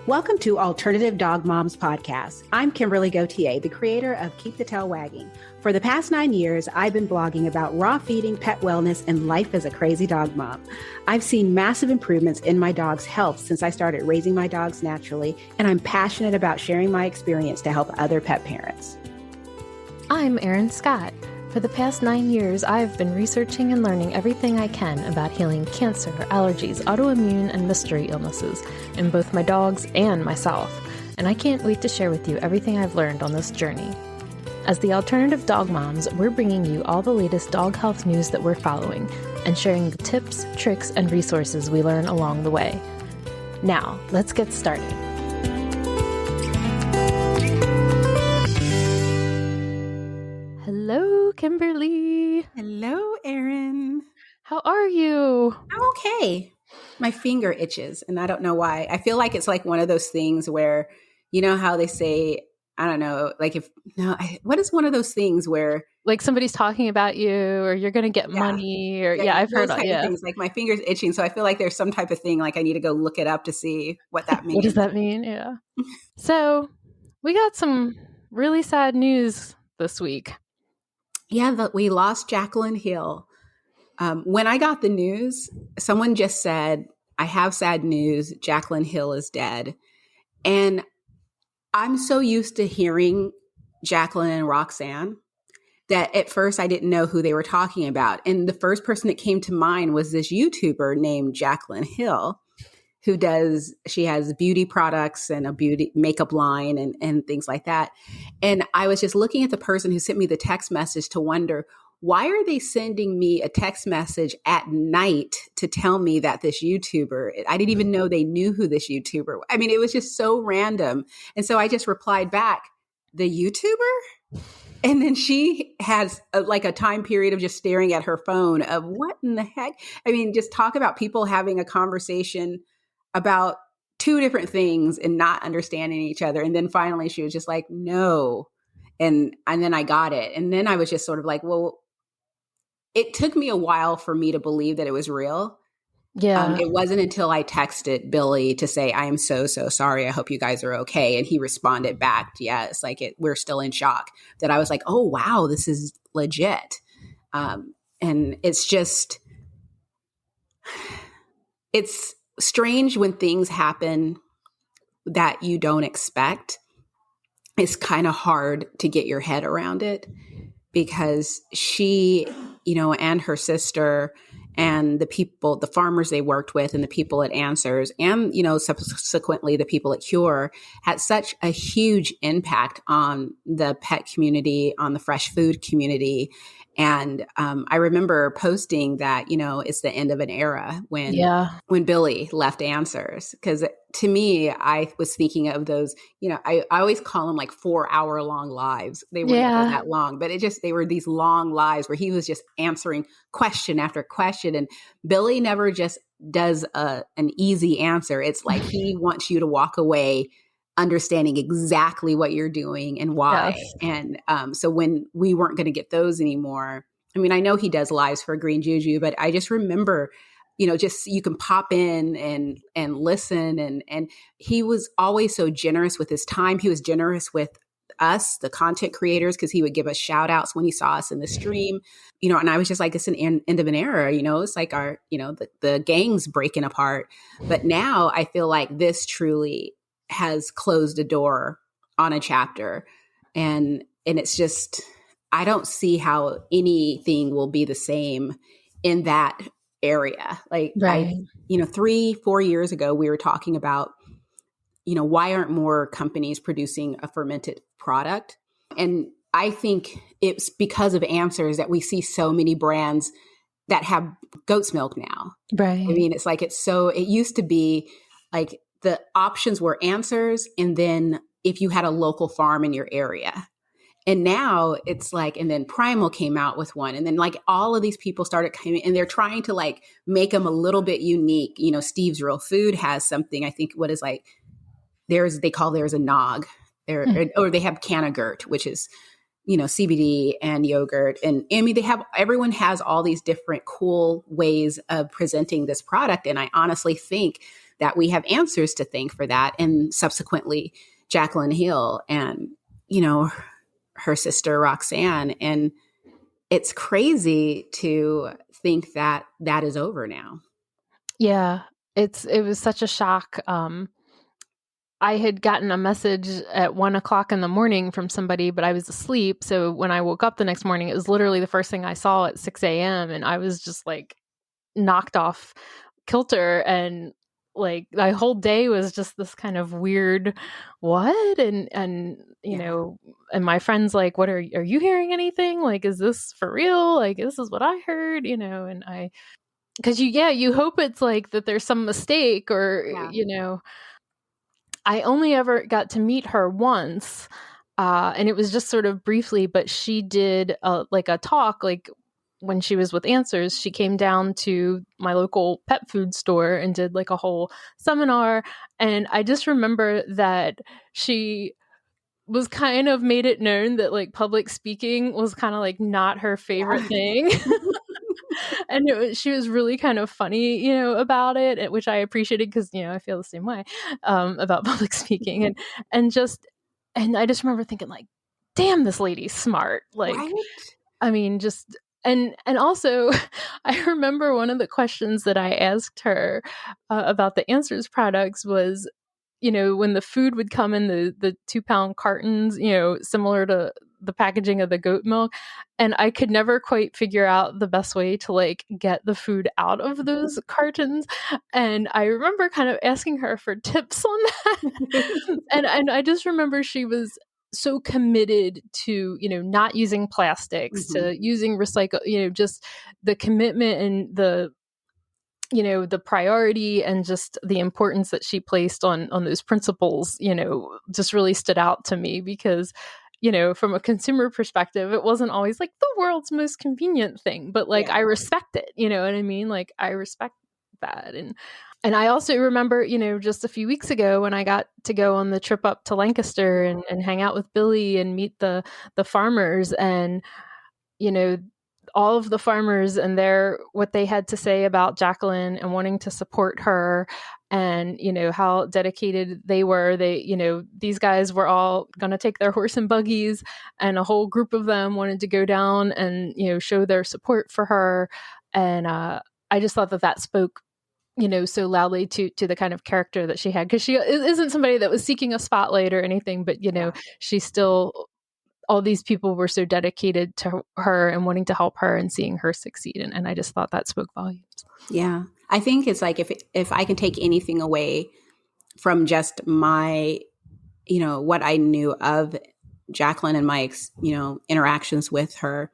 Welcome to Alternative Dog Moms Podcast. I'm Kimberly Gauthier, the creator of Keep the Tail Wagging. For the past 9 years, I've been blogging about raw feeding, pet wellness, and life as a crazy dog mom. I've seen massive improvements in my dog's health since I started raising my dogs naturally, and I'm passionate about sharing my experience to help other pet parents. I'm Erin Scott. For the past 9 years, I've been researching and learning everything I can about healing cancer, allergies, autoimmune, and mystery illnesses in both my dogs and myself, and I can't wait to share with you everything I've learned on this journey. As the Alternative Dog Moms, we're bringing you all the latest dog health news that we're following and sharing the tips, tricks, and resources we learn along the way. Now, let's get started. Hello, Kimberly. Hello, Erin. How are you? I'm okay. My finger itches, and I don't know why. I feel like it's like one of those things where, you know how they say, I don't know, like what is one of those things where like somebody's talking about you or you're going to get money or I've heard of things. Like my finger's itching. So I feel like there's some type of thing, like I need to go look it up to see what that means. What does that mean? Yeah. So we got some really sad news this week. Yeah, we lost Jacqueline Hill. When I got the news, someone just said, I have sad news. Jacqueline Hill is dead. And I'm so used to hearing Jacqueline and Roxanne that at first I didn't know who they were talking about. And the first person that came to mind was this YouTuber named Jacqueline Hill, she has beauty products and a beauty makeup line and things like that. And I was just looking at the person who sent me the text message to wonder, why are they sending me a text message at night to tell me that this YouTuber, I didn't even know they knew who this YouTuber was. I mean, it was just so random. And so I just replied back, the YouTuber? And then she has a time period of just staring at her phone of what in the heck? I mean, just talk about people having a conversation about two different things and not understanding each other. And then finally she was just like, no. And then I got it. And then I was just sort of like, well, it took me a while for me to believe that it was real. Yeah. It wasn't until I texted Billy to say, I am so sorry. I hope you guys are okay. And he responded back, yes, we're still in shock, that I was like, oh, wow, this is legit. And it's strange when things happen that you don't expect. It's kind of hard to get your head around it because she, and her sister and the farmers they worked with and the people at Answers and, subsequently the people at Kure had such a huge impact on the pet community, on the fresh food community. And I remember posting that, it's the end of an era when Billy left Answers. Because to me, I was thinking of those, I always call them like 4-hour long lives. They weren't that long, but they were these long lives where he was just answering question after question. And Billy never just does an easy answer. It's like he wants you to walk away understanding exactly what you're doing and why. Yes. And so when we weren't going to get those anymore, I mean, I know he does lives for Green Juju, but I just remember, just you can pop in and listen. And he was always so generous with his time. He was generous with us, the content creators, because he would give us shout outs when he saw us in the stream, and I was just like, it's an end of an era, it's like our, the gang's breaking apart. But now I feel like this truly has closed a door on a chapter. And it's just, I don't see how anything will be the same in that area. Like, right. 3-4 years ago, we were talking about, why aren't more companies producing a fermented product? And I think it's because of Answers that we see so many brands that have goat's milk now. Right. I mean, it used to be like, the options were Answers, and then if you had a local farm in your area. And now it's like, and then Primal came out with one. And then like all of these people started coming and they're trying to like make them a little bit unique. Steve's Real Food has something, I think they call theirs a nog. Or they have Canagurt, which is, CBD and yogurt. And I mean, everyone has all these different cool ways of presenting this product. And I honestly think that we have answers to thank for that. And subsequently, Jacqueline Hill and, her sister Roxanne. And it's crazy to think that that is over now. Yeah, it was such a shock. I had gotten a message at 1:00 in the morning from somebody, but I was asleep. So when I woke up the next morning, it was literally the first thing I saw at 6 a.m. And I was just like knocked off kilter, and like my whole day was just this kind of weird what, and and my friends like, what are you hearing anything? Like, is this for real? Like, this is what I heard, and because you hope it's like that there's some mistake or I only ever got to meet her once, and it was just sort of briefly, but she did like a talk, like when she was with Answers, she came down to my local pet food store and did like a whole seminar. And I just remember that she was kind of made it known that like public speaking was kind of like not her favorite thing. And she was really kind of funny, about it, which I appreciated because, I feel the same way about public speaking. And I just remember thinking like, damn, this lady's smart. Like, right? I mean, just... And also, I remember one of the questions that I asked her about the Answers products was, when the food would come in the 2-pound cartons, similar to the packaging of the goat milk. And I could never quite figure out the best way to like get the food out of those cartons. And I remember kind of asking her for tips on that. and I just remember she was so committed to, not using plastics, to using recycle, just the commitment and the priority and just the importance that she placed on those principles, just really stood out to me because, from a consumer perspective, it wasn't always like the world's most convenient thing, but like, I respect it, you know what I mean? Like, I respect that. And I also remember, just a few weeks ago when I got to go on the trip up to Lancaster and hang out with Billy and meet the farmers and, all of the farmers and what they had to say about Jacqueline and wanting to support her and, how dedicated they were. These guys were all going to take their horse and buggies and a whole group of them wanted to go down and, show their support for her. And I just thought that spoke so loudly to the kind of character that she had, because she isn't somebody that was seeking a spotlight or anything, but she still, all these people were so dedicated to her and wanting to help her and seeing her succeed. And I just thought that spoke volumes. Yeah. I think it's like, if I can take anything away from just my, what I knew of Jacqueline and my, interactions with her,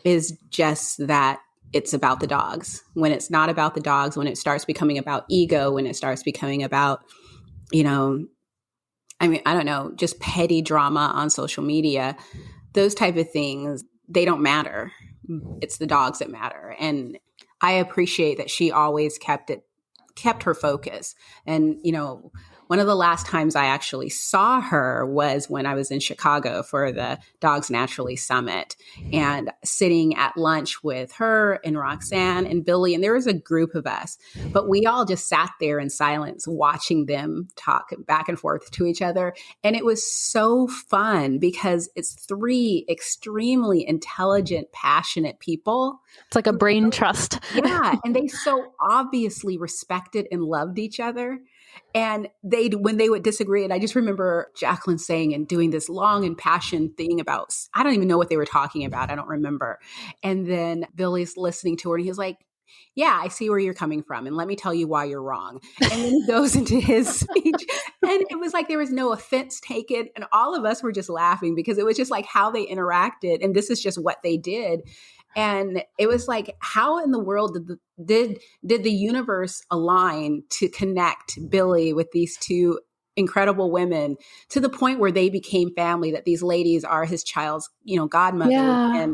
is just that it's about the dogs. When it's not about the dogs, when it starts becoming about ego, when it starts becoming about, I don't know, just petty drama on social media, those type of things, they don't matter. It's the dogs that matter. And I appreciate that she always kept her focus. And, one of the last times I actually saw her was when I was in Chicago for the Dogs Naturally Summit, and sitting at lunch with her and Roxanne and Billy. And there was a group of us, but we all just sat there in silence watching them talk back and forth to each other. And it was so fun because it's 3 extremely intelligent, passionate people. It's like a brain trust. Yeah. And they so obviously respected and loved each other. And when they would disagree, and I just remember Jacqueline saying and doing this long and passionate thing about, I don't even know what they were talking about. I don't remember. And then Billy's listening to her and he's like, yeah, I see where you're coming from. And let me tell you why you're wrong. And then he goes into his speech and it was like, there was no offense taken. And all of us were just laughing because it was just like how they interacted. And this is just what they did. And it was like, how in the world did the universe align to connect Billy with these 2 incredible women to the point where they became family, that these ladies are his child's, godmother. Yeah.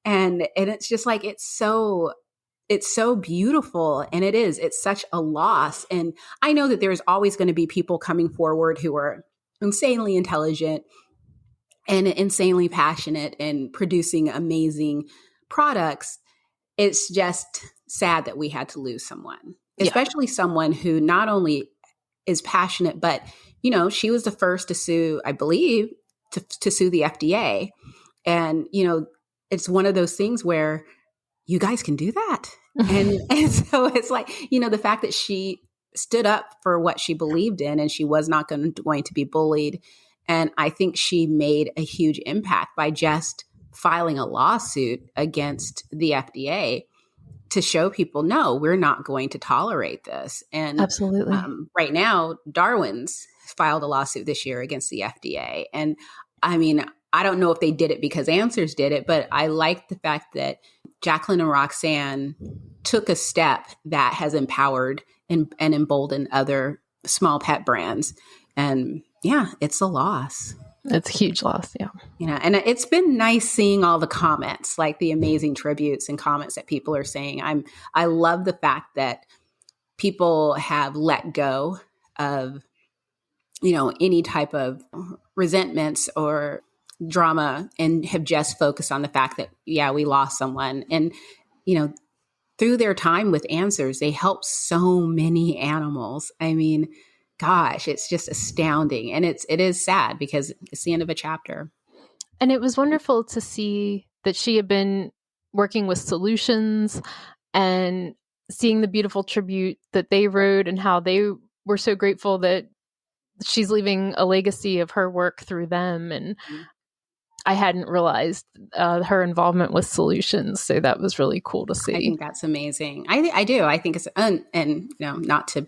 And it's just like, it's so beautiful. And it's such a loss. And I know that there's always going to be people coming forward who are insanely intelligent and insanely passionate and producing amazing products. It's just sad that we had to lose someone, especially someone who not only is passionate, but she was the first to sue, I believe, to sue the FDA. And, it's one of those things where you guys can do that. And so it's like, the fact that she stood up for what she believed in and she was not going to be bullied. And I think she made a huge impact by just filing a lawsuit against the FDA to show people, no, we're not going to tolerate this. And absolutely. Right now, Darwin's filed a lawsuit this year against the FDA. And I mean, I don't know if they did it because Answers did it, but I like the fact that Jacqueline and Roxanne took a step that has empowered and emboldened other small pet brands. And yeah, it's a loss. It's a huge loss. Yeah. And it's been nice seeing all the comments, like the amazing tributes and comments that people are saying. I love the fact that people have let go of, any type of resentments or drama and have just focused on the fact that, yeah, we lost someone. And, through their time with Answers, they helped so many animals. I mean, gosh, it's just astounding. And it is sad because it's the end of a chapter. And it was wonderful to see that she had been working with Solutions and seeing the beautiful tribute that they wrote and how they were so grateful that she's leaving a legacy of her work through them. And I hadn't realized her involvement with Solutions. So that was really cool to see. I think that's amazing. I do. I think it's, and not to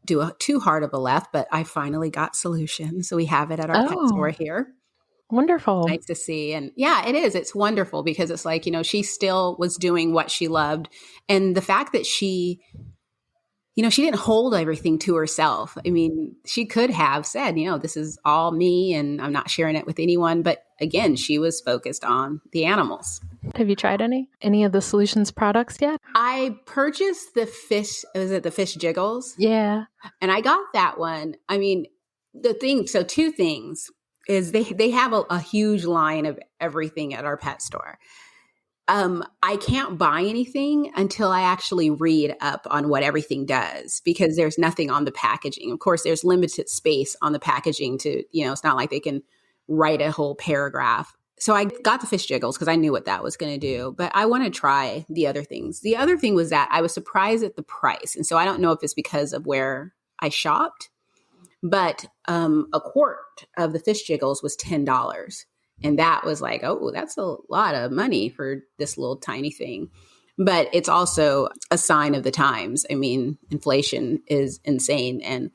do too hard of a left, but I finally got Solutions. So we have it at our pet store here. Wonderful. Nice to see. And yeah, it is. It's wonderful because it's like, she still was doing what she loved. And the fact that she didn't hold everything to herself. I mean, she could have said, this is all me and I'm not sharing it with anyone. But again, she was focused on the animals. Have you tried any of the Solutions products yet? I purchased the fish. Was it the fish jiggles? Yeah. And I got that one. I mean, so two things is they have a huge line of everything at our pet store. I can't buy anything until I actually read up on what everything does because there's nothing on the packaging. Of course, there's limited space on the packaging to, it's not like they can write a whole paragraph. So I got the fish jiggles because I knew what that was going to do, but I want to try the other things. The other thing was that I was surprised at the price. And so I don't know if it's because of where I shopped, but a quart of the fish jiggles was $10. And that was like, oh, that's a lot of money for this little tiny thing. But it's also a sign of the times. I mean, inflation is insane. And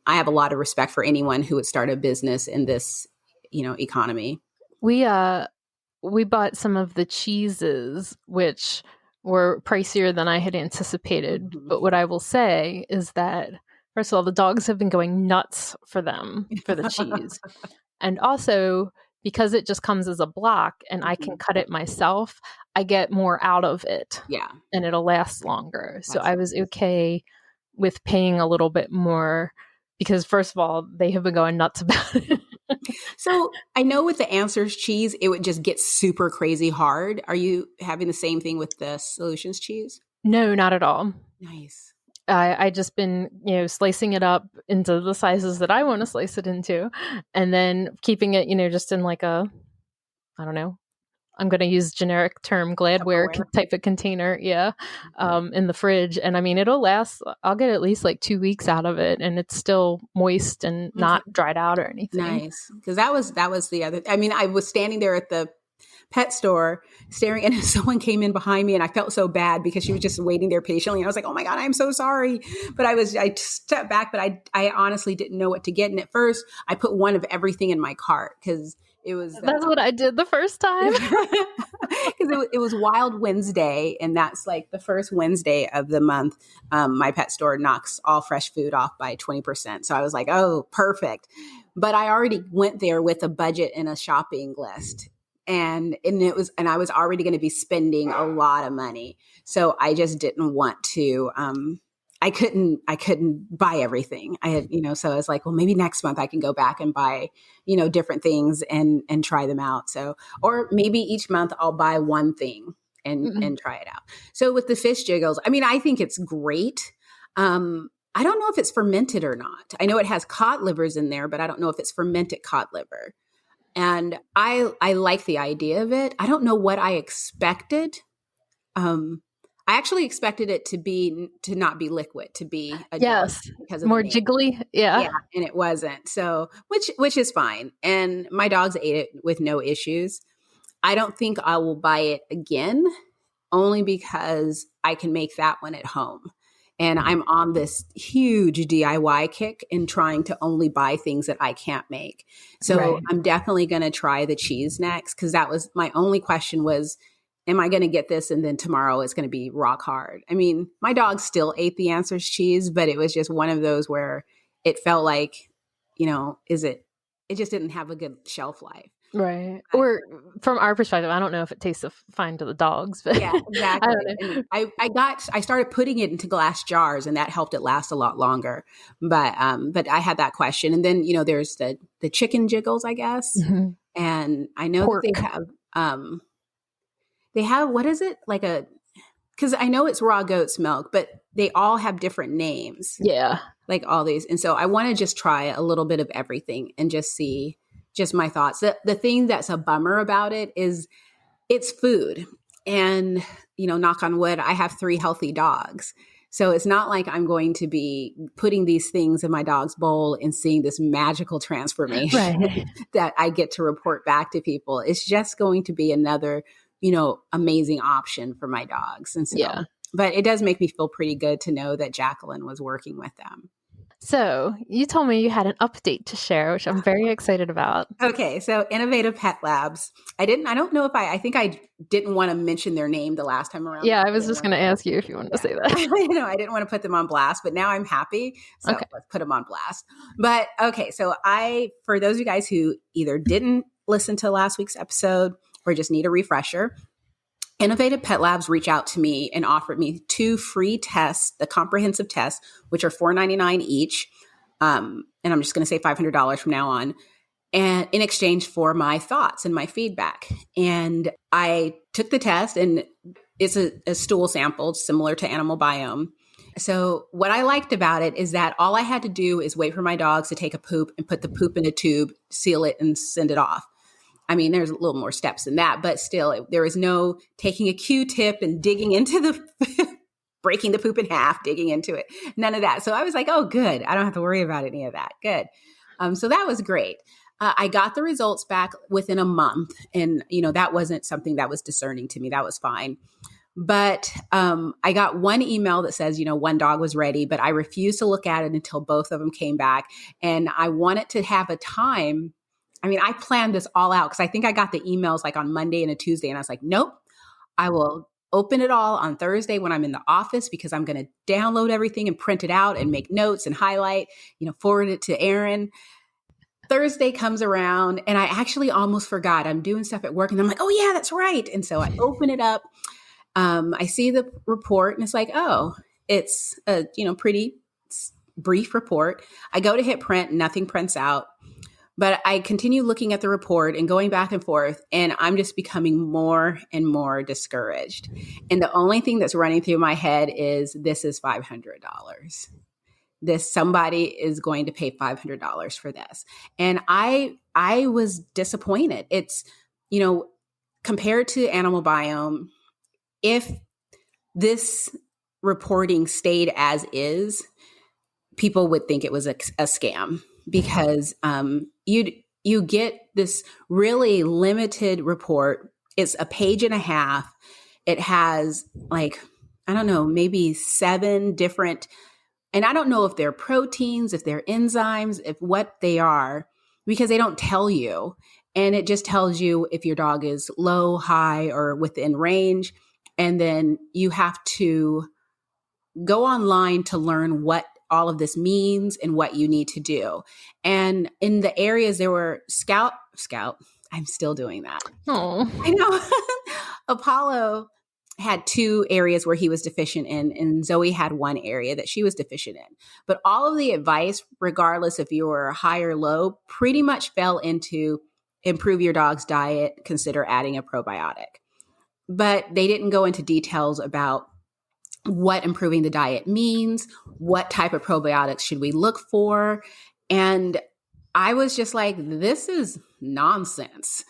I have a lot of respect for anyone who would start a business in this, economy. We bought some of the cheeses, which were pricier than I had anticipated. Mm-hmm. But what I will say is that, first of all, the dogs have been going nuts for the cheese. And also, because it just comes as a block and I can cut it myself, I get more out of it. Yeah. And it'll last longer. So I was okay with paying a little bit more because, first of all, they have been going nuts about it. So I know with the Answers cheese, it would just get super crazy hard. Are you having the same thing with the Solutions cheese? No, not at all. Nice. I just been, slicing it up into the sizes that I want to slice it into, and then keeping it, just in like I don't know, I'm going to use generic term, Gladware type of container. Yeah. In the fridge. And I mean, it'll last, I'll get at least like 2 weeks out of it and it's still moist and not dried out or anything. Nice. Cause that was the other, I mean, I was standing there at the pet store staring and someone came in behind me and I felt so bad because she was just waiting there patiently. And I was like, oh my God, I'm so sorry. But I stepped back, but I honestly didn't know what to get. And at first I put one of everything in my cart because it was. That's what I did the first time. Because it was Wild Wednesday, and that's like the first Wednesday of the month. My pet store knocks all fresh food off by 20%. So I was like, oh, perfect. But I already went there with a budget and a shopping list. And I was already going to be spending a lot of money. So I just didn't want to, I couldn't buy everything. I had, so I was like, well, maybe next month I can go back and buy, different things and try them out. So, or maybe each month I'll buy one thing and try it out. So with the fish jiggles, I mean, I think it's great. I don't know if it's fermented or not. I know it has cod livers in there, but I don't know if it's fermented cod liver. And I like the idea of it. I don't know what I expected. I actually expected it to not be liquid, to be a gel because of more the name. jiggly. Yeah, and it wasn't. So which is fine. And my dogs ate it with no issues. I don't think I will buy it again, only because I can make that one at home. And I'm on this huge DIY kick in trying to only buy things that I can't make. So I'm definitely going to try the cheese next, because that was my only question was, am I going to get this? And then tomorrow it's going to be rock hard. I mean, my dog still ate the Answers cheese, but it was just one of those where it felt like, it just didn't have a good shelf life. Right. Or from our perspective, I don't know if it tastes fine to the dogs, but yeah, exactly. I started putting it into glass jars, and that helped it last a lot longer. But I had that question. And then, there's the chicken jiggles, I guess. Mm-hmm. And I know that they have, what is it? Because I know it's raw goat's milk, but they all have different names. Yeah. Like all these. And so I want to just try a little bit of everything and just see just my thoughts. The thing that's a bummer about it is it's food. And, knock on wood, I have 3 healthy dogs. So it's not like I'm going to be putting these things in my dog's bowl and seeing this magical transformation that I get to report back to people. It's just going to be another, amazing option for my dogs. And so, but it does make me feel pretty good to know that Jacqueline was working with them. So you told me you had an update to share, which I'm very excited about. Okay. So Innovative Pet Labs. I think I didn't want to mention their name the last time around. Yeah, I was just going to ask you if you wanted to say that. I didn't want to put them on blast, but now I'm happy. So let's put them on blast. But okay. So for those of you guys who either didn't listen to last week's episode or just need a refresher, Innovative Pet Labs reached out to me and offered me 2 free tests, the comprehensive tests, which are $4.99 each. And I'm just going to say $500 from now on, and in exchange for my thoughts and my feedback. And I took the test, and it's a stool sample similar to Animal Biome. So what I liked about it is that all I had to do is wait for my dogs to take a poop and put the poop in a tube, seal it, and send it off. I mean, there's a little more steps than that, but still, there was no taking a Q-tip and digging into breaking the poop in half, digging into it. None of that. So I was like, oh, good. I don't have to worry about any of that. Good. So that was great. I got the results back within a month. And, that wasn't something that was discerning to me. That was fine. But I got one email that says, one dog was ready, but I refused to look at it until both of them came back. And I wanted to have a time. I mean, I planned this all out because I think I got the emails like on Monday and a Tuesday. And I was like, nope, I will open it all on Thursday when I'm in the office, because I'm going to download everything and print it out and make notes and highlight, forward it to Erin. Thursday comes around and I actually almost forgot. I'm doing stuff at work and I'm like, oh yeah, that's right. And so I open it up. I see the report and it's like, oh, it's a, pretty brief report. I go to hit print, nothing prints out. But I continue looking at the report and going back and forth, and I'm just becoming more and more discouraged. And the only thing that's running through my head is, this is $500. Somebody is going to pay $500 for this. And I was disappointed. It's, compared to Animal Biome, if this reporting stayed as is, people would think it was a scam. Because you get this really limited report. It's a page and a half. It has maybe 7 different, and I don't know if they're proteins, if they're enzymes, if what they are, because they don't tell you. And it just tells you if your dog is low, high, or within range. And then you have to go online to learn what all of this means and what you need to do. And in the areas there were Scout, I'm still doing that. Oh, I know. Apollo had 2 areas where he was deficient in, and Zoe had 1 area that she was deficient in. But all of the advice, regardless if you were high or low, pretty much fell into improve your dog's diet, consider adding a probiotic. But they didn't go into details about what improving the diet means, what type of probiotics should we look for. And I was just like, this is nonsense.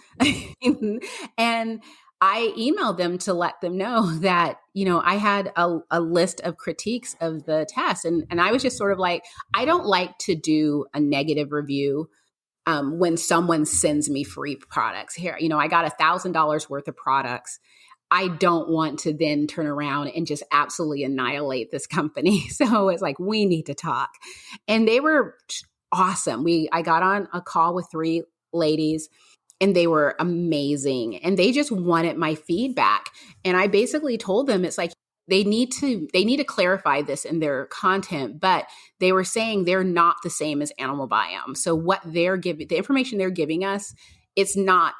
And I emailed them to let them know that, I had a list of critiques of the test. And I was just sort of like, I don't like to do a negative review when someone sends me free products. Here, I got $1,000 worth of products. I don't want to then turn around and just absolutely annihilate this company. So it's like, we need to talk. And they were awesome. I got on a call with 3 ladies, and they were amazing. And they just wanted my feedback. And I basically told them, it's like, they need to clarify this in their content, but they were saying they're not the same as Animal Biome. So what they're giving, the information they're giving us, it's not,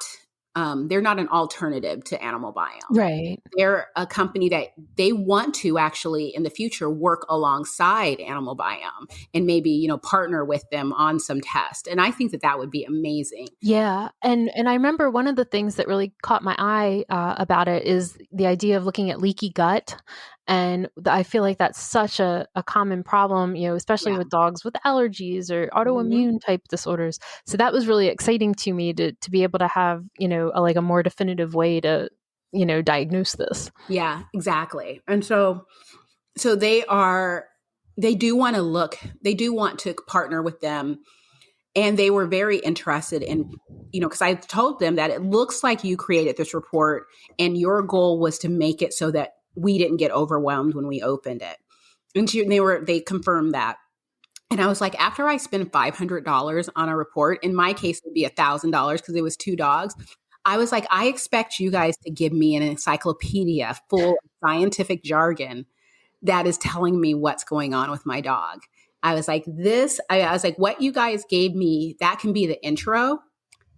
they're not an alternative to Animal Biome. Right. They're a company that they want to actually in the future work alongside Animal Biome and maybe, partner with them on some test. And I think that would be amazing. Yeah. And I remember one of the things that really caught my eye about it is the idea of looking at leaky gut. And I feel like that's such a common problem, especially with dogs with allergies or autoimmune type disorders. So that was really exciting to me to be able to have, a more definitive way to, diagnose this. Yeah, exactly. And so they do want to partner with them. And they were very interested in, because I told them that it looks like you created this report and your goal was to make it so that we didn't get overwhelmed when we opened it. And they confirmed that. And I was like, after I spend $500 on a report, in my case, it would be $1,000 because it was 2 dogs. I was like, I expect you guys to give me an encyclopedia full of scientific jargon that is telling me what's going on with my dog. I was like, what you guys gave me, that can be the intro.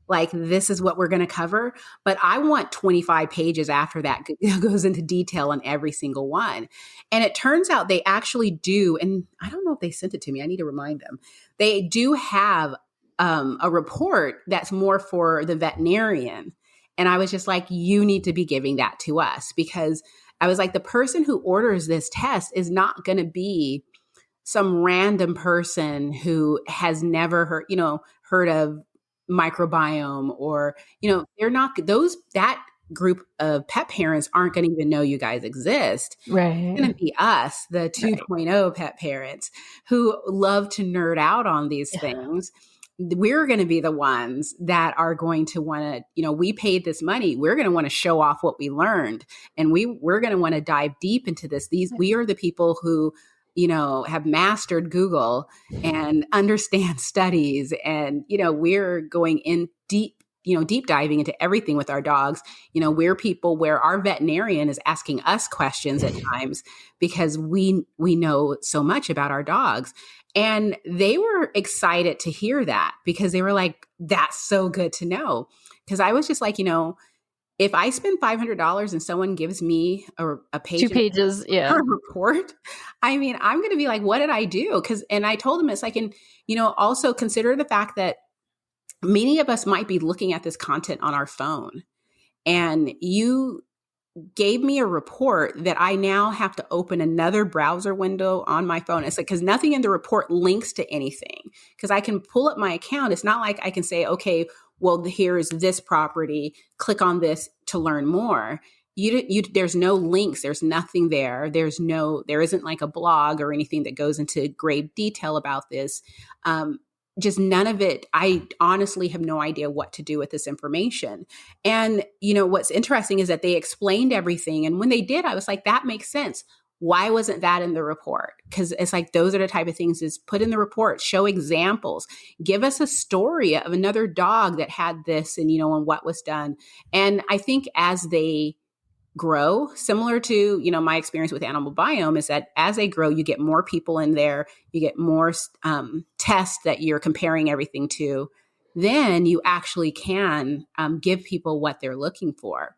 Like, this is what we're going to cover. But I want 25 pages after that goes into detail on every single one. And it turns out they actually do. And I don't know if they sent it to me. I need to remind them. They do have a report that's more for the veterinarian. And I was just like, you need to be giving that to us, because I was like, the person who orders this test is not going to be some random person who has never heard of microbiome, or, they're not that group of pet parents aren't going to even know you guys exist. Right. It's going to be us, the 2.0 pet parents who love to nerd out on these things. We're going to be the ones that are going to want to, we paid this money. We're going to want to show off what we learned. And we're going to want to dive deep into this. We are the people who, have mastered Google and understand studies. And, we're going in deep diving into everything with our dogs. We're people where our veterinarian is asking us questions at times because we know so much about our dogs. And they were excited to hear that, because they were like, that's so good to know. Because I was just like, if I spend $500 and someone gives me a page, 2 pages, a report, I mean, I'm going to be like, what did I do? And I told them it's like, and, also consider the fact that many of us might be looking at this content on our phone, and you gave me a report that I now have to open another browser window on my phone. It's like, because nothing in the report links to anything, because I can pull up my account. It's not like I can say, okay, well, here's this property, click on this to learn more. There's no links. There's nothing there. There isn't like a blog or anything that goes into great detail about this. Just none of it. I honestly have no idea what to do with this information. And, what's interesting is that they explained everything. And when they did, I was like, that makes sense. Why wasn't that in the report? Because it's like, those are the type of things is put in the report, show examples, give us a story of another dog that had this and, and what was done. And I think as they grow, similar to, my experience with Animal Biome, is that as they grow, you get more people in there, you get more tests that you're comparing everything to, then you actually can give people what they're looking for.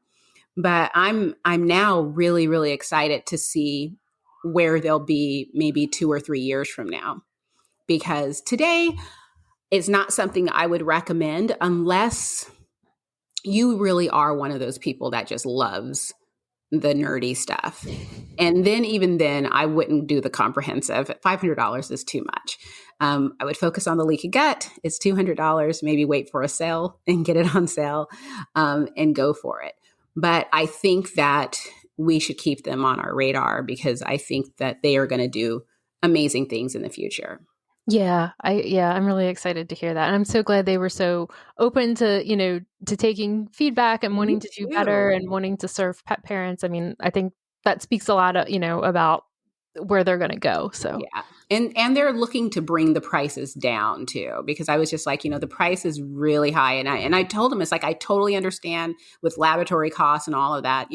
But I'm now really, really excited to see where they'll be maybe 2 or 3 years from now, because today is not something I would recommend unless you really are one of those people that just loves the nerdy stuff. And then even then, I wouldn't do the comprehensive. $500 is too much. I would focus on the leaky gut. It's $200. Maybe wait for a sale and get it on sale and go for it. But I think that we should keep them on our radar because I think that they are going to do amazing things in the future. Yeah, I'm really excited to hear that. And I'm so glad they were so open to, to taking feedback and wanting to do better and wanting to serve pet parents. I mean, I think that speaks a lot of, about where they're going to go. So yeah. And they're looking to bring the prices down too, because I was just like, the price is really high. And I told them, it's like, I totally understand with laboratory costs and all of that,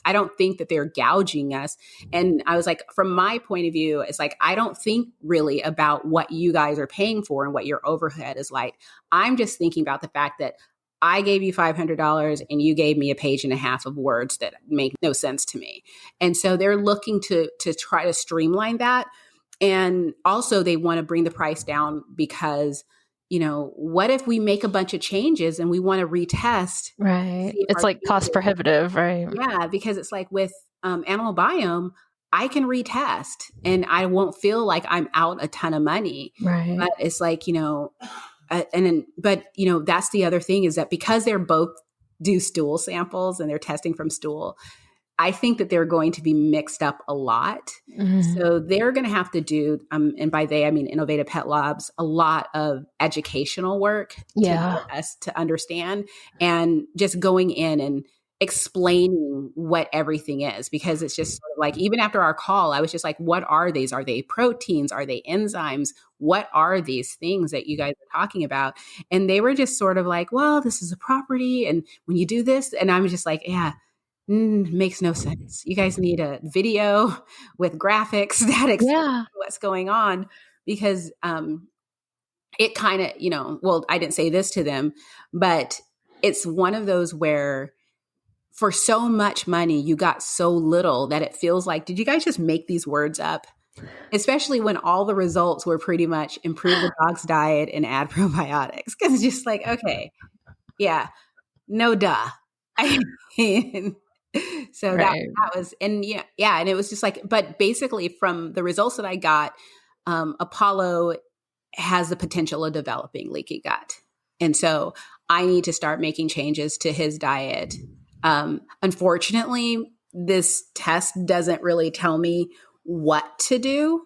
I don't think that they're gouging us. And I was like, from my point of view, it's like, I don't think really about what you guys are paying for and what your overhead is like. I'm just thinking about the fact that I gave you $500 and you gave me a page and a half of words that make no sense to me. And so they're looking to try to streamline that. And also they want to bring the price down because, what if we make a bunch of changes and we want to retest? Right. It's like cost prohibitive, right? Yeah, because it's like with Animal Biome, I can retest and I won't feel like I'm out a ton of money. Right. But it's like, that's the other thing is that because they're both do stool samples and they're testing from stool, I think that they're going to be mixed up a lot. Mm-hmm. So they're going to have to do, and by they, I mean Innovative Pet Labs, a lot of educational work to help us to understand and just going in and explaining what everything is, because it's just sort of like, even after our call, I was just like, what are these? Are they proteins? Are they enzymes? What are these things that you guys are talking about? And they were just sort of like, well, this is a property. And when you do this, and I'm just like, yeah, makes no sense. You guys need a video with graphics that explain what's going on, because it kind of, well, I didn't say this to them, but it's one of those where for so much money, you got so little that it feels like, did you guys just make these words up? Especially when all the results were pretty much improve the dog's diet and add probiotics. Because it's just like, okay, yeah, no duh. I mean, so that was, and and it was just like, but basically from the results that I got, Apollo has the potential of developing leaky gut. And so I need to start making changes to his diet. Unfortunately, this test doesn't really tell me what to do,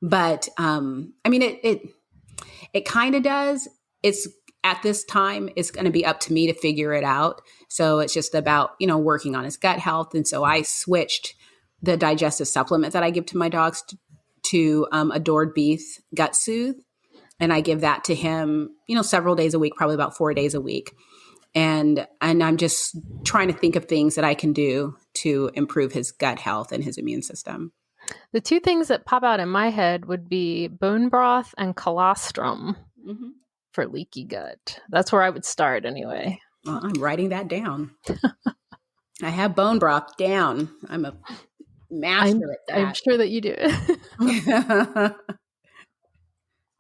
but I mean, it kind of does. It's at this time, it's going to be up to me to figure it out. So it's just about, working on his gut health. And so I switched the digestive supplement that I give to my dogs to Adored Beef Gut Soothe. And I give that to him, several days a week, probably about 4 days a week. And I'm just trying to think of things that I can do to improve his gut health and his immune system. The two things that pop out in my head would be bone broth and colostrum for leaky gut. That's where I would start anyway. Well, I'm writing that down. I have bone broth down. I'm a master at that. I'm sure that you do.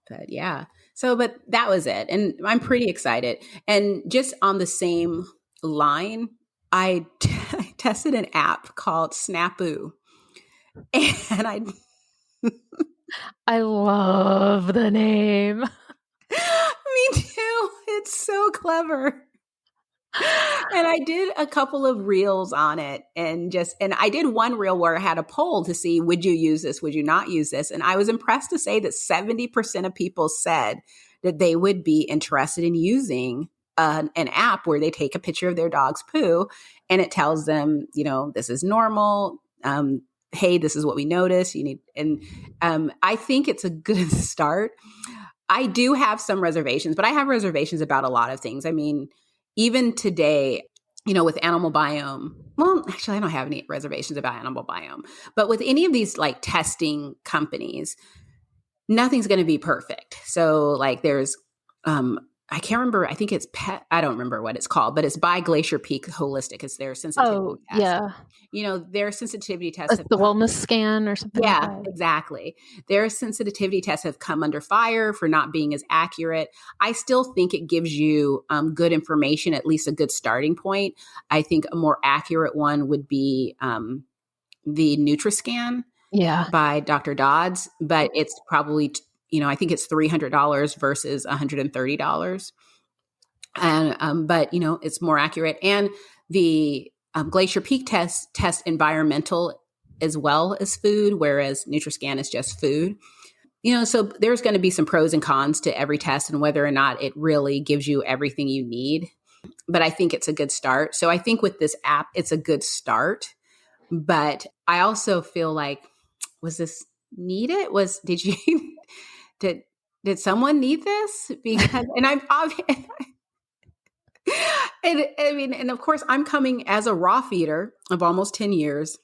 But yeah. So, but that was it. And I'm pretty excited. And just on the same line, I tested an app called Snappoo. And I love the name. Me too. It's so clever. And I did a couple of reels on it and I did one reel where I had a poll to see, would you use this? Would you not use this? And I was impressed to say that 70% of people said that they would be interested in using an app where they take a picture of their dog's poo and it tells them, this is normal. Hey, this is what we noticed. You need, and I think it's a good start. I do have some reservations, but I have reservations about a lot of things. I mean, even today, with Animal Biome, well, actually, I don't have any reservations about Animal Biome, but with any of these like testing companies, nothing's going to be perfect. So like there's I can't remember. I think it's pet. I don't remember what it's called, but it's by Glacier Peak Holistic. It's their sensitivity Oh, test. yeah. Their sensitivity tests Like the wellness scan or something like yeah, that. exactly. Their sensitivity tests have come under fire for not being as accurate. I still think it gives you good information, at least a good starting point. I think a more accurate one would be the NutriScan by Dr. Dodds, but it's probably, I think it's $300 versus $130. And, but, it's more accurate. And the Glacier Peak test environmental as well as food, whereas NutriScan is just food. So there's going to be some pros and cons to every test and whether or not it really gives you everything you need. But I think it's a good start. So I think with this app, it's a good start. But I also feel like, was this needed? Did someone need this? Because, and I'm obviously, and of course, I'm coming as a raw feeder of almost 10 years,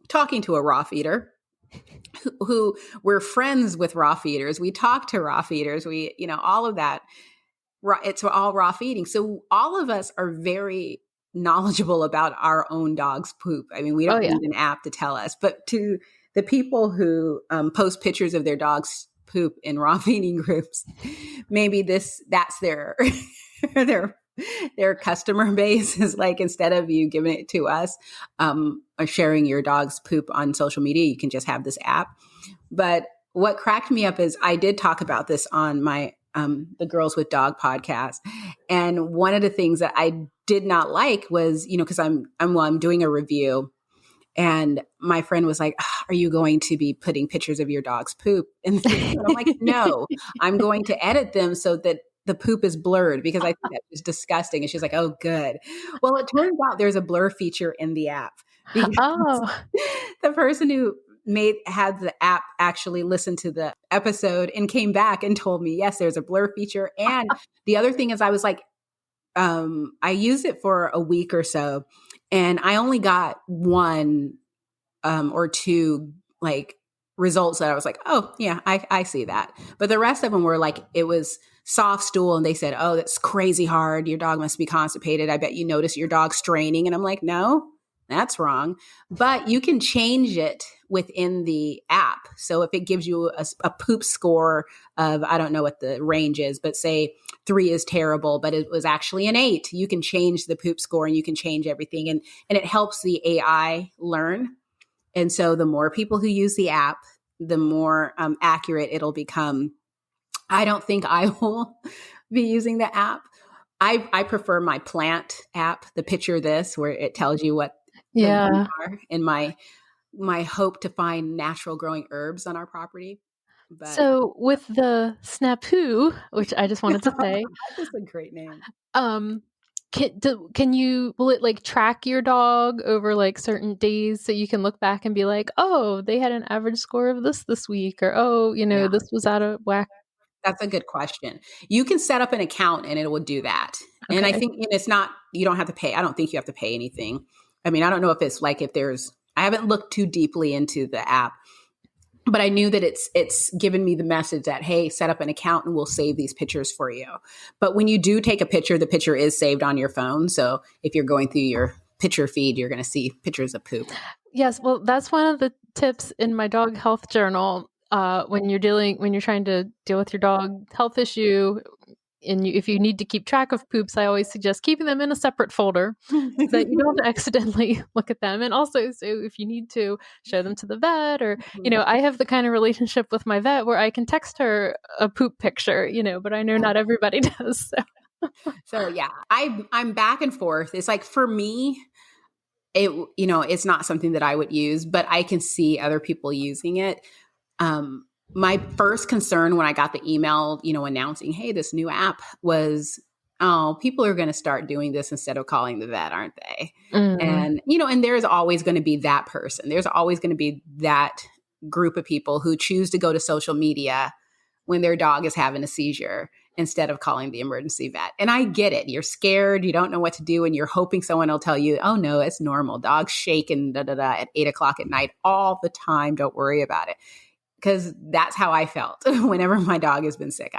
talking to a raw feeder who we're friends with raw feeders. We talk to raw feeders. We, all of that. It's all raw feeding. So all of us are very knowledgeable about our own dog's poop. I mean, we don't need an app to tell us, but to the people who post pictures of their dog's poop in raw feeding groups, maybe that's their their customer base is like, instead of you giving it to us or sharing your dog's poop on social media, you can just have this app. But what cracked me up is I did talk about this on my the Girls with Dog podcast. And one of the things that I did not like was, because I'm doing a review, and my friend was like, are you going to be putting pictures of your dog's poop? And I'm like, no, I'm going to edit them so that the poop is blurred, because I think that was disgusting. And she's like, oh, good. Well, it turns out there's a blur feature in the app. The person who had the app actually listen to the episode and came back and told me, yes, there's a blur feature. And the other thing is, I was like, I used it for a week or so, and I only got one or two like results that I was like, oh yeah, I see that. But the rest of them were like, it was soft stool, and they said, oh, that's crazy hard. Your dog must be constipated. I bet you notice your dog straining. And I'm like, no, that's wrong. But you can change it within the app. So if it gives you a poop score of, I don't know what the range is, but say 3 is terrible, but it was actually an 8, you can change the poop score and you can change everything. And it helps the AI learn. And so the more people who use the app, the more accurate it'll become. I don't think I will be using the app. I prefer my plant app, the Picture This, where it tells you what are, and my hope to find natural growing herbs on our property. But, so with the Snappoo, which I just wanted to say, that's a great name. Will it like track your dog over like certain days so you can look back and be like, oh, they had an average score of this week, or oh, this was out of whack? That's a good question. You can set up an account and it will do that. Okay. And I think it's not, you don't have to pay. I don't think you have to pay anything. I mean, I don't know if it's like, I haven't looked too deeply into the app, but I knew that it's given me the message that, hey, set up an account and we'll save these pictures for you. But when you do take a picture, the picture is saved on your phone. So if you're going through your picture feed, you're going to see pictures of poop. Yes. Well, that's one of the tips in my dog health journal. When you're trying to deal with your dog health issue, and if you need to keep track of poops, I always suggest keeping them in a separate folder so that you don't accidentally look at them. And also, so if you need to show them to the vet, or, I have the kind of relationship with my vet where I can text her a poop picture, but I know not everybody does. So yeah, I'm back and forth. It's like, for me, it's not something that I would use, but I can see other people using it. My first concern when I got the email, announcing, hey, this new app was, oh, people are going to start doing this instead of calling the vet, aren't they? Mm-hmm. And, and there's always going to be that person. There's always going to be that group of people who choose to go to social media when their dog is having a seizure instead of calling the emergency vet. And I get it. You're scared. You don't know what to do. And you're hoping someone will tell you, oh no, it's normal. Dogs shaking at 8:00 at night all the time. Don't worry about it. because that's how I felt whenever my dog has been sick.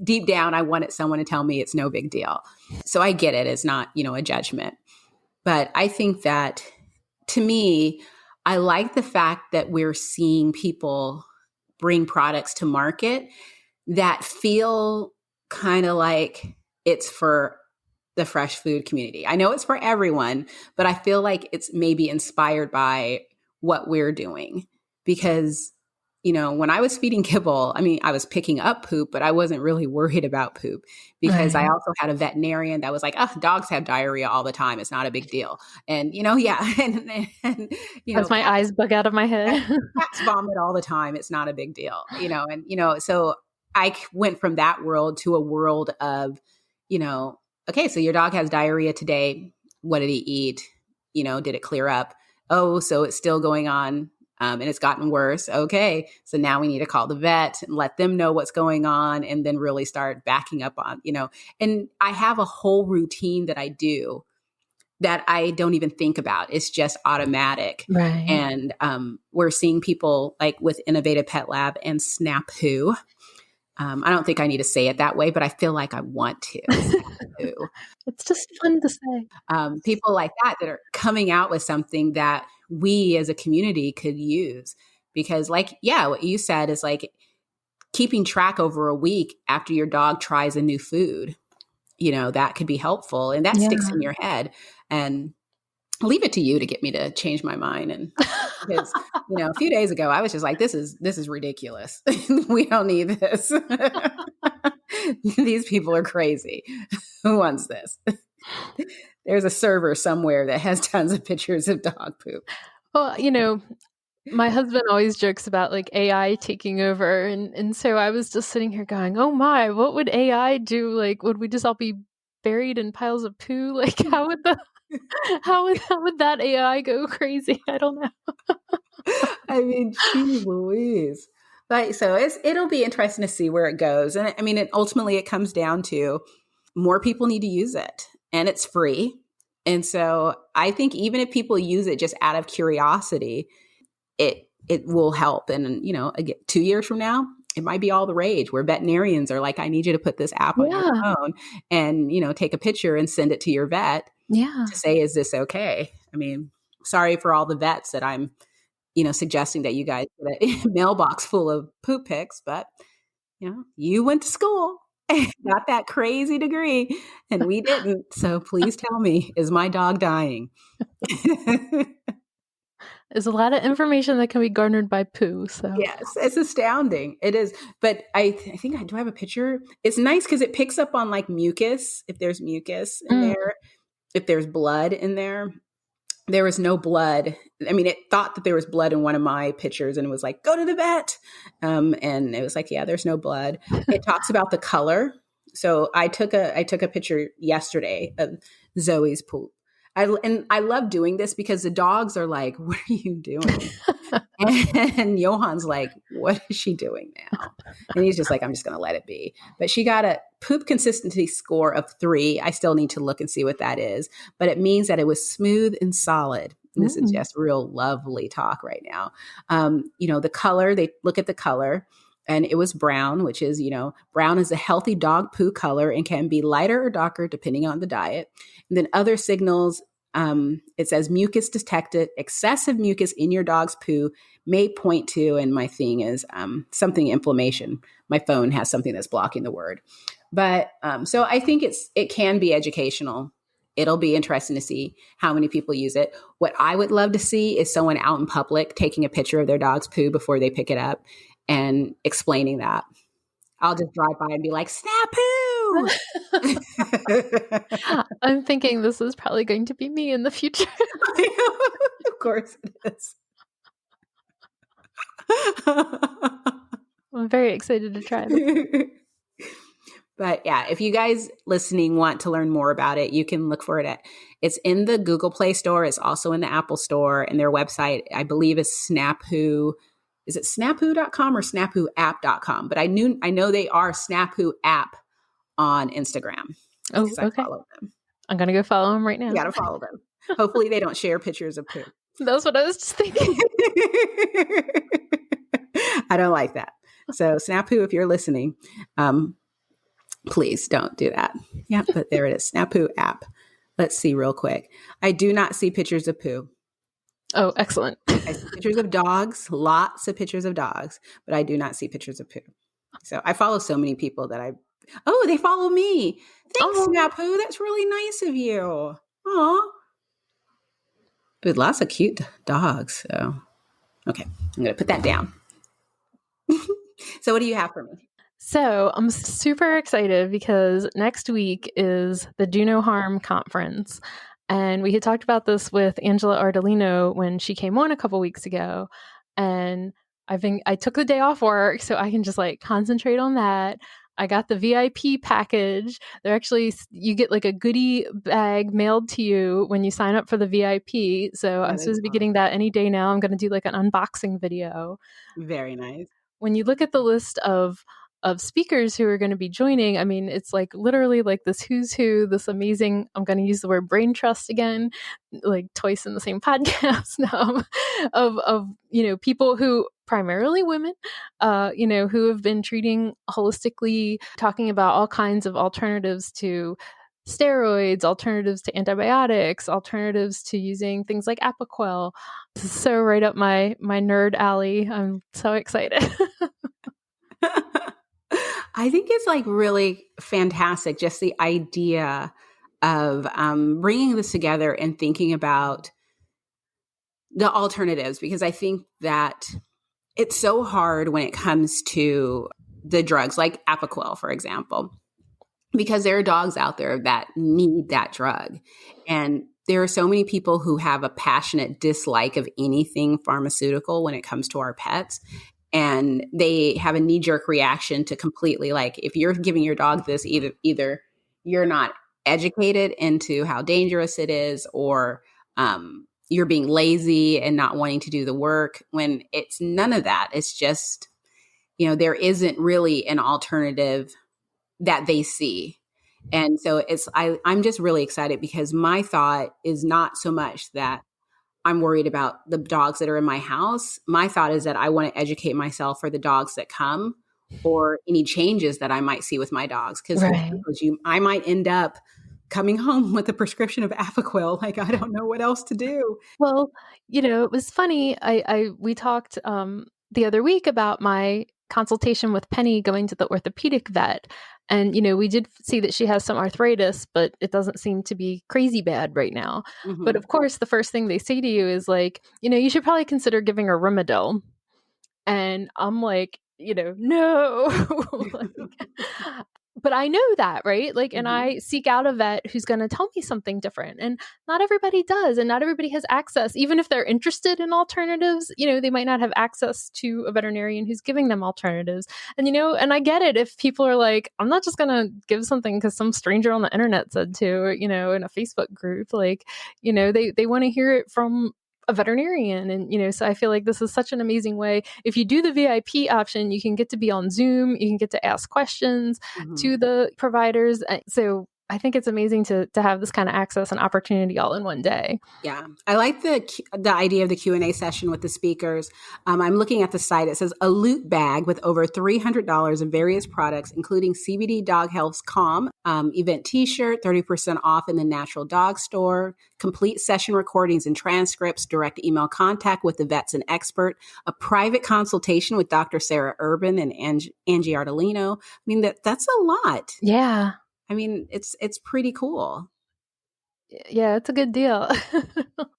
Deep down, I wanted someone to tell me it's no big deal. So I get it. It's not, a judgment. But I think that, to me, I like the fact that we're seeing people bring products to market that feel kind of like it's for the fresh food community. I know it's for everyone, but I feel like it's maybe inspired by what we're doing. Because, when I was feeding kibble, I was picking up poop, but I wasn't really worried about poop because I also had a veterinarian that was like, oh, dogs have diarrhea all the time. It's not a big deal. And, yeah. And as my eyes bug out of my head. Cats vomit all the time. It's not a big deal, so I went from that world to a world of, okay, so your dog has diarrhea today. What did he eat? Did it clear up? Oh, so it's still going on. And it's gotten worse. Okay. So now we need to call the vet and let them know what's going on and then really start backing up on, and I have a whole routine that I do that I don't even think about. It's just automatic. Right. And we're seeing people like with Innovative Pet Lab and Snappoo. I don't think I need to say it that way, but I feel like I want to. It's just fun to say. People like that are coming out with something that we as a community could use. Because what you said is like keeping track over a week after your dog tries a new food, that could be helpful. And that sticks in your head. And I'll leave it to you to get me to change my mind. And because, a few days ago, I was just like, this is ridiculous. We don't need this. These people are crazy. Who wants this? There's a server somewhere that has tons of pictures of dog poop. Well, my husband always jokes about like AI taking over. And so I was just sitting here going, oh my, what would AI do? Like, would we just all be buried in piles of poo? Like, how would that AI go crazy? I don't know. Geez Louise. But so it'll be interesting to see where it goes. And ultimately it comes down to more people need to use it and it's free. And so I think even if people use it just out of curiosity, it will help. And, again, 2 years from now, it might be all the rage where veterinarians are like, I need you to put this app on your phone and, take a picture and send it to your vet to say, is this okay? Sorry for all the vets that I'm, suggesting that you guys get a mailbox full of poop pics, but, you went to school, got that crazy degree, and we didn't. So please tell me, is my dog dying? There's a lot of information that can be garnered by poo. So yes, it's astounding. It is. But I think I do have a picture. It's nice because it picks up on like mucus. If there's mucus in there, if there's blood in there. There was no blood. It thought that there was blood in one of my pictures and it was like, go to the vet. And it was like, yeah, there's no blood. It talks about the color. So I took a picture yesterday of Zoe's poop. I love doing this because the dogs are like, what are you doing? And Johan's like, what is she doing now? And he's just like, I'm just going to let it be. But she got a poop consistency score of 3. I still need to look and see what that is. But it means that it was smooth and solid. And this is just real lovely talk right now. The color, they look at the color. And it was brown, which is, brown is a healthy dog poo color and can be lighter or darker depending on the diet. And then other signals, it says mucus detected. Excessive mucus in your dog's poo may point to, and my thing is something inflammation. My phone has something that's blocking the word. But so I think it can be educational. It'll be interesting to see how many people use it. What I would love to see is someone out in public taking a picture of their dog's poo before they pick it up and explaining that. I'll just drive by and be like, Snappoo! I'm thinking this is probably going to be me in the future. Of course it is. I'm very excited to try it. But yeah, if you guys listening want to learn more about it, you can look for it it's in the Google Play Store. It's also in the Apple Store, and their website, I believe, is Snappoo. Is it snappoo.com or snappooapp.com? But I know they are Snappoo App on Instagram. Oh, okay. I follow them. I'm going to go follow them right now. You got to follow them. Hopefully they don't share pictures of poop. That's what I was just thinking. I don't like that. So Snappoo, if you're listening, please don't do that. Yeah, but there it is. Snappoo app. Let's see real quick. I do not see pictures of poo. Oh, excellent. I see pictures of dogs, lots of pictures of dogs, but I do not see pictures of poo. So I follow so many people that they follow me. Thanks, Snappoo. That's really nice of you. Aw. But lots of cute dogs. So, okay, I'm going to put that down. So what do you have for me? So I'm super excited because next week is the Do No Harm conference. And we had talked about this with Angela Ardolino when she came on a couple weeks ago. And I took the day off work so I can just like concentrate on that. I got the VIP package. You get like a goodie bag mailed to you when you sign up for the VIP. So I'm supposed to be getting that any day now. I'm going to do like an unboxing video. Very nice. When you look at the list of speakers who are going to be joining, I mean, it's like literally like this who's who, this amazing, I'm going to use the word brain trust again, like twice in the same podcast of people who primarily women, who have been treating holistically, talking about all kinds of alternatives to steroids, alternatives to antibiotics, alternatives to using things like Apoquel. This is so right up my nerd alley. I'm so excited. I think it's like really fantastic, just the idea of bringing this together and thinking about the alternatives, because I think that it's so hard when it comes to the drugs like Apoquel, for example, because there are dogs out there that need that drug. And there are so many people who have a passionate dislike of anything pharmaceutical when it comes to our pets. And they have a knee-jerk reaction to completely, like, if you're giving your dog this, either you're not educated into how dangerous it is, or you're being lazy and not wanting to do the work, when it's none of that. It's just, there isn't really an alternative that they see. And so I'm just really excited, because my thought is not so much that I'm worried about the dogs that are in my house. My thought is that I want to educate myself for the dogs that come, or any changes that I might see with my dogs. Because I might end up coming home with a prescription of Apoquel. Like, I don't know what else to do. Well, it was funny. We talked the other week about my consultation with Penny going to the orthopedic vet. And, we did see that she has some arthritis, but it doesn't seem to be crazy bad right now. Mm-hmm. But of course, the first thing they say to you is like, you should probably consider giving her Rimadyl. And I'm like, no. But I know that, right? Like, and I seek out a vet who's going to tell me something different. And not everybody does. And not everybody has access. Even if they're interested in alternatives, they might not have access to a veterinarian who's giving them alternatives. And, and I get it if people are like, I'm not just going to give something because some stranger on the internet said to, in a Facebook group. Like, they want to hear it from a veterinarian. And, so I feel like this is such an amazing way. If you do the VIP option, you can get to be on Zoom, you can get to ask questions to the providers. So I think it's amazing to have this kind of access and opportunity all in one day. Yeah. I like the idea of the Q&A session with the speakers. I'm looking at the site. It says a loot bag with over $300 of various products, including CBD Dog Health's Calm event t-shirt, 30% off in the Natural Dog Store, complete session recordings and transcripts, direct email contact with the vets and expert, a private consultation with Dr. Sarah Urban and Angie Ardolino. I mean, that's a lot. Yeah. I mean, it's pretty cool. Yeah, it's a good deal.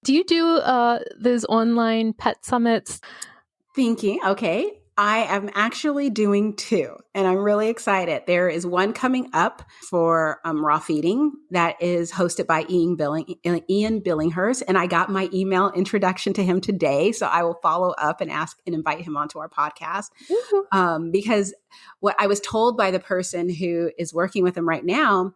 Do you do those online pet summits? Thinking, okay, I am actually doing 2, and I'm really excited. There is one coming up for raw feeding that is hosted by Ian Billinghurst, and I got my email introduction to him today, so I will follow up and ask and invite him onto our podcast. Because what I was told by the person who is working with him right now,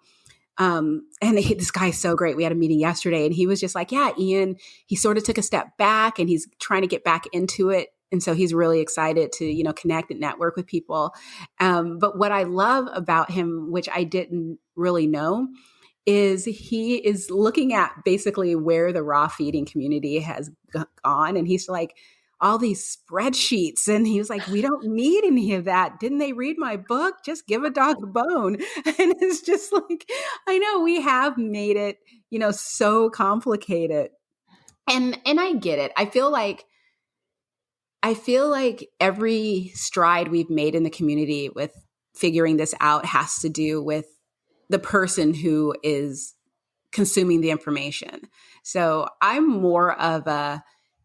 this guy is so great. We had a meeting yesterday, and he was just like, yeah, Ian, he sort of took a step back and he's trying to get back into it. And so he's really excited to, connect and network with people. But what I love about him, which I didn't really know, is he is looking at basically where the raw feeding community has gone. And he's like, all these spreadsheets. And he was like, we don't need any of that. Didn't they read my book? Just give a dog a bone. And it's just like, I know we have made it, so complicated. And I get it. I feel like every stride we've made in the community with figuring this out has to do with the person who is consuming the information. So I'm more of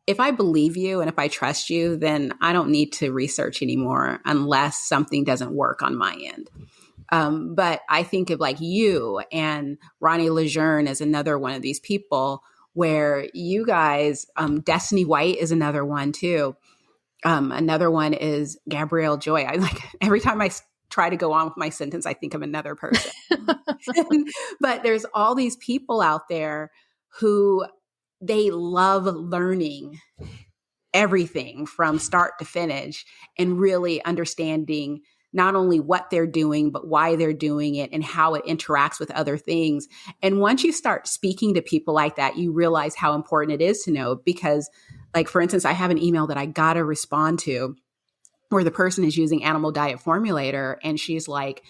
if I believe you and if I trust you, then I don't need to research anymore unless something doesn't work on my end. But I think of like you and Ronnie Lejeune as another one of these people where you guys, Destiny White is another one too. Another one is Gabrielle Joy. I like every time I try to go on with my sentence, I think of another person. But there's all these people out there who they love learning everything from start to finish and really understanding not only what they're doing, but why they're doing it and how it interacts with other things. And once you start speaking to people like that, you realize how important it is to know, because like, for instance, I have an email that I got to respond to where the person is using Animal Diet Formulator. And she's like,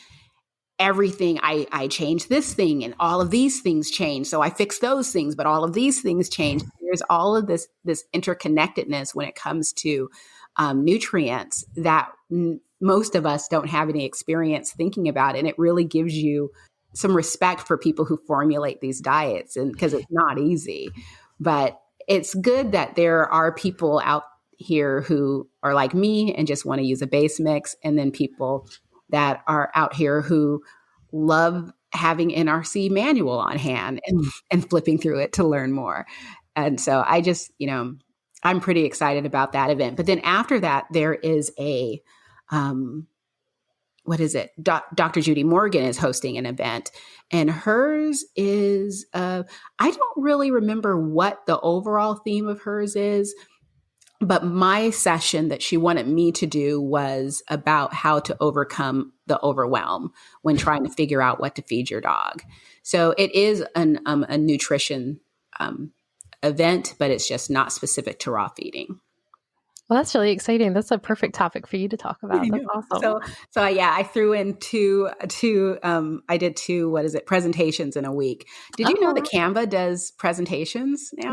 everything, I changed this thing and all of these things changed. So I fixed those things, but all of these things changed. There's all of this interconnectedness when it comes to nutrients that most of us don't have any experience thinking about. And it really gives you some respect for people who formulate these diets, and because it's not easy. But it's good that there are people out here who are like me and just want to use a base mix, and then people that are out here who love having NRC manual on hand and flipping through it to learn more. And so I just, I'm pretty excited about that event. But then after that, there is a, what is it? Dr. Judy Morgan is hosting an event, and hers is, I don't really remember what the overall theme of hers is, but my session that she wanted me to do was about how to overcome the overwhelm when trying to figure out what to feed your dog. So it is a nutrition event, but it's just not specific to raw feeding. Well, that's really exciting. That's a perfect topic for you to talk about. That's awesome. So yeah, I threw in I did two, presentations in a week. Did you know that Canva does presentations now?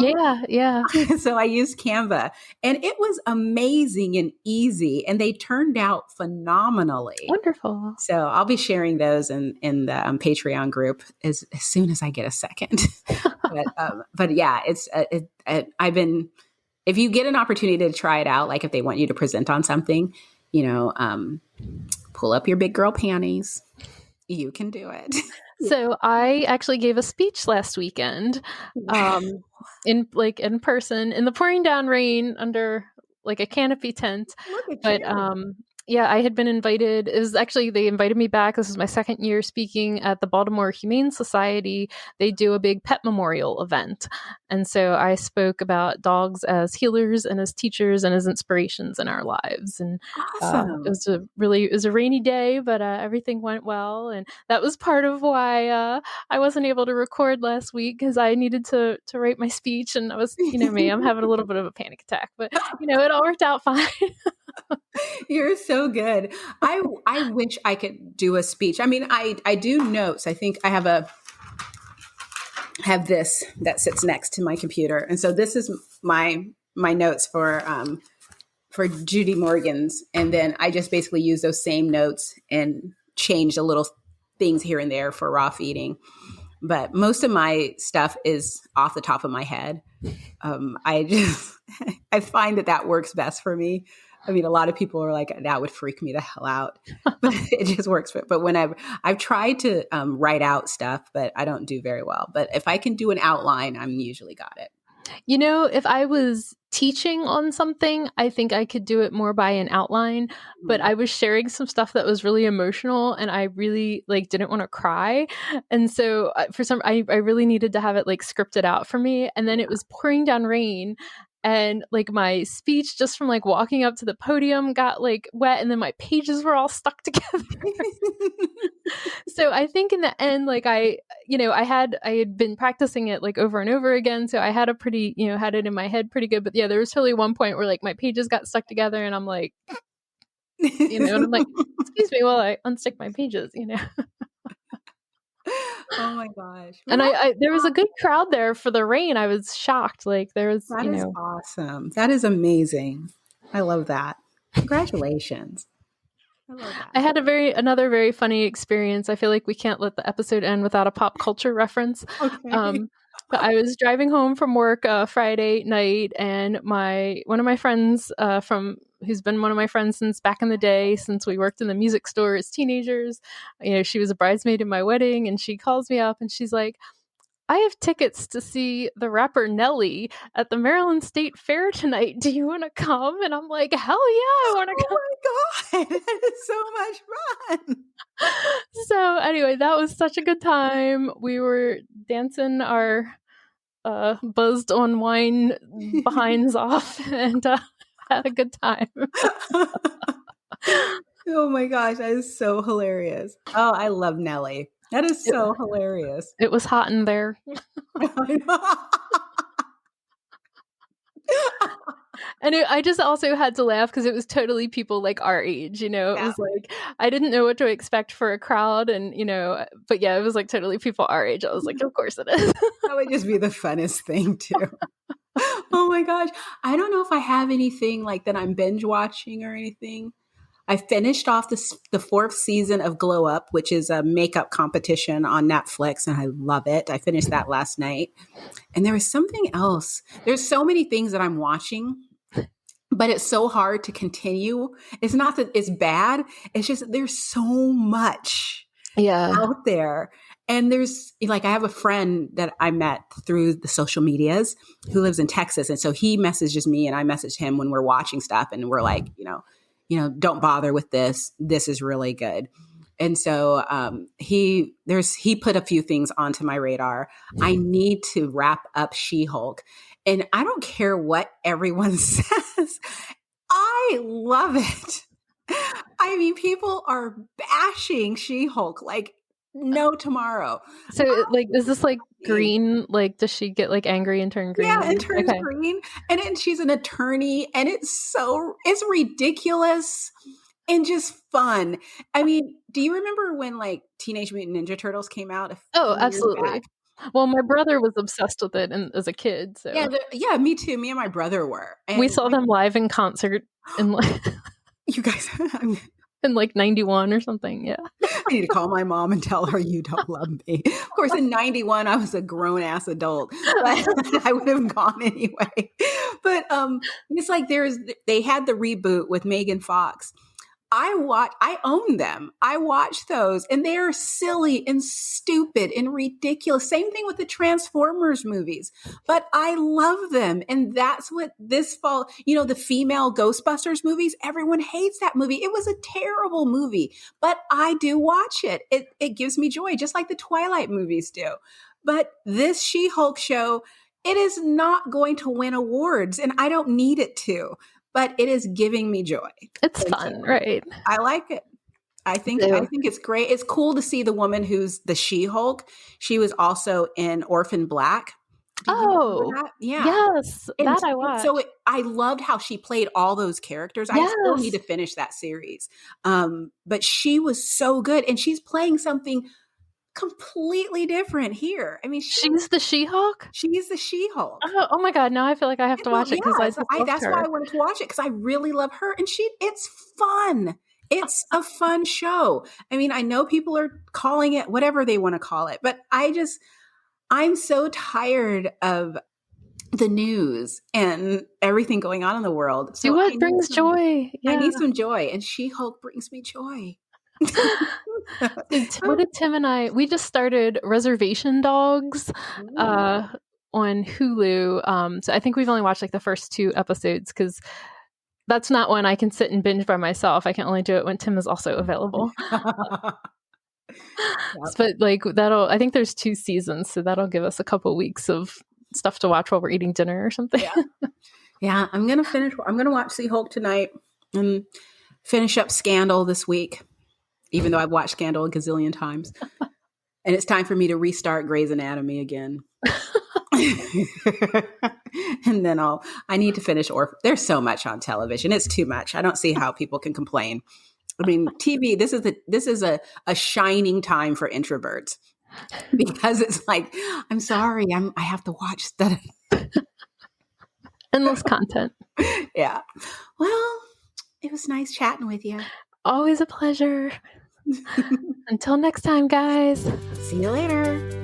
Yeah. So I used Canva, and it was amazing and easy, and they turned out phenomenally. Wonderful. So I'll be sharing those in the Patreon group as soon as I get a second. But yeah, if you get an opportunity to try it out, like if they want you to present on something, pull up your big girl panties. You can do it. So I actually gave a speech last weekend, in person in the pouring down rain under like a canopy tent. But yeah, I had been invited. It was actually, they invited me back. This is my second year speaking at the Baltimore Humane Society. They do a big pet memorial event. And so I spoke about dogs as healers and as teachers and as inspirations in our lives. And awesome. It was a rainy day, but everything went well. And that was part of why I wasn't able to record last week, because I needed to write my speech. And I was, I'm having a little bit of a panic attack, but it all worked out fine. You're so good. I wish I could do a speech. I mean, I do notes. I think I have this that sits next to my computer. And so this is my notes for Judy Morgan's. And then I just basically use those same notes and change the little things here and there for raw feeding. But most of my stuff is off the top of my head. I find that works best for me. I mean, a lot of people are like, that would freak me the hell out, but it just works. But when I've tried to write out stuff, but I don't do very well. But if I can do an outline, I'm usually got it. If I was teaching on something, I think I could do it more by an outline, but I was sharing some stuff that was really emotional, and I really didn't want to cry. And so I really needed to have it scripted out for me. And then it was pouring down rain, and like my speech just from like walking up to the podium got like wet, and then my pages were all stuck together. So I think in the end, like I had been practicing it like over and over again, so I had a pretty, had it in my head pretty good. But yeah, there was totally one point where like my pages got stuck together, and I'm like, and I'm like, excuse me while I unstick my pages. Oh my gosh. And I there was a good crowd there for the rain. I was shocked. Like there was, That is awesome. That is amazing. I love that. Congratulations. I love that. I had another very funny experience. I feel like we can't let the episode end without a pop culture reference. Okay. But I was driving home from work Friday night, and one of my friends who's been one of my friends since back in the day, since we worked in the music store as teenagers, she was a bridesmaid in my wedding, and she calls me up and she's like, I have tickets to see the rapper Nelly at the Maryland State Fair tonight. Do you want to come? And I'm like, hell yeah, I want to come. Oh my God, that is so much fun. So anyway, that was such a good time. We were dancing our buzzed on wine behinds off, and had a good time. Oh my gosh, that is so hilarious. Oh, I love Nelly. That is so hilarious. It was hot in there. And I just also had to laugh because it was totally people like our age, It was like, I didn't know what to expect for a crowd, and, but yeah, it was like totally people our age. I was like, of course it is. That would just be the funnest thing too. Oh my gosh. I don't know if I have anything like that I'm binge watching or anything. I finished off the fourth season of Glow Up, which is a makeup competition on Netflix, and I love it. I finished that last night. And there was something else. There's so many things that I'm watching, but it's so hard to continue. It's not that it's bad. It's just that there's so much out there. And there's like, I have a friend that I met through the social medias who lives in Texas. And so he messages me and I message him when we're watching stuff, and we're like, don't bother with this. This is really good. And so he put a few things onto my radar. I need to wrap up She-Hulk. And I don't care what everyone says. I love it. I mean, people are bashing She-Hulk like no tomorrow. So like, is this like green? Like, does she get like angry and turn green? Yeah, and turns green. And then she's an attorney, and it's ridiculous and just fun. I mean, do you remember when like Teenage Mutant Ninja Turtles came out? Oh, absolutely. Well, my brother was obsessed with it as a kid. So yeah, me too. Me and my brother were. And we saw them live in concert in like you guys in like 91 or something. Yeah. I need to call my mom and tell her you don't love me. Of course, in 91, I was a grown ass adult, but I would have gone anyway. But it's like they had the reboot with Megan Fox. I own them. I watch those, and they are silly and stupid and ridiculous. Same thing with the Transformers movies, but I love them. And that's what this fall, the female Ghostbusters movies, everyone hates that movie. It was a terrible movie, but I do watch it. It gives me joy, just like the Twilight movies do. But this She-Hulk show, it is not going to win awards, and I don't need it to. But it is giving me joy. It's fun, right? I like it. I think it's great. It's cool to see the woman who's the She-Hulk. She was also in Orphan Black. Oh, yeah. Yes, and that I watched. So I loved how she played all those characters. I still need to finish that series. But she was so good. And she's playing something completely different here. I mean, she's the She-Hulk? She's the She-Hulk. Oh my God. Now I feel like I have to watch it because that's why I wanted to watch it, because I really love her. And it's fun. It's a fun show. I mean, I know people are calling it whatever they want to call it, but I'm so tired of the news and everything going on in the world. So what brings joy? Yeah. I need some joy, and She-Hulk brings me joy. What did Tim and we just started Reservation Dogs on Hulu. So I think we've only watched like the first 2 episodes, because that's not one I can sit and binge by myself. I can only do it when Tim is also available. But like I think there's 2 seasons, so that'll give us a couple weeks of stuff to watch while we're eating dinner or something. Yeah, I'm going to watch She-Hulk tonight and finish up Scandal this week, even though I've watched Scandal a gazillion times. And it's time for me to restart Grey's Anatomy again. And then I need to finish there's so much on television. It's too much. I don't see how people can complain. I mean, TV, this is a shining time for introverts because it's like, I'm sorry, I have to watch that. Endless content. Yeah. Well, it was nice chatting with you. Always a pleasure. Until next time, guys. See you later.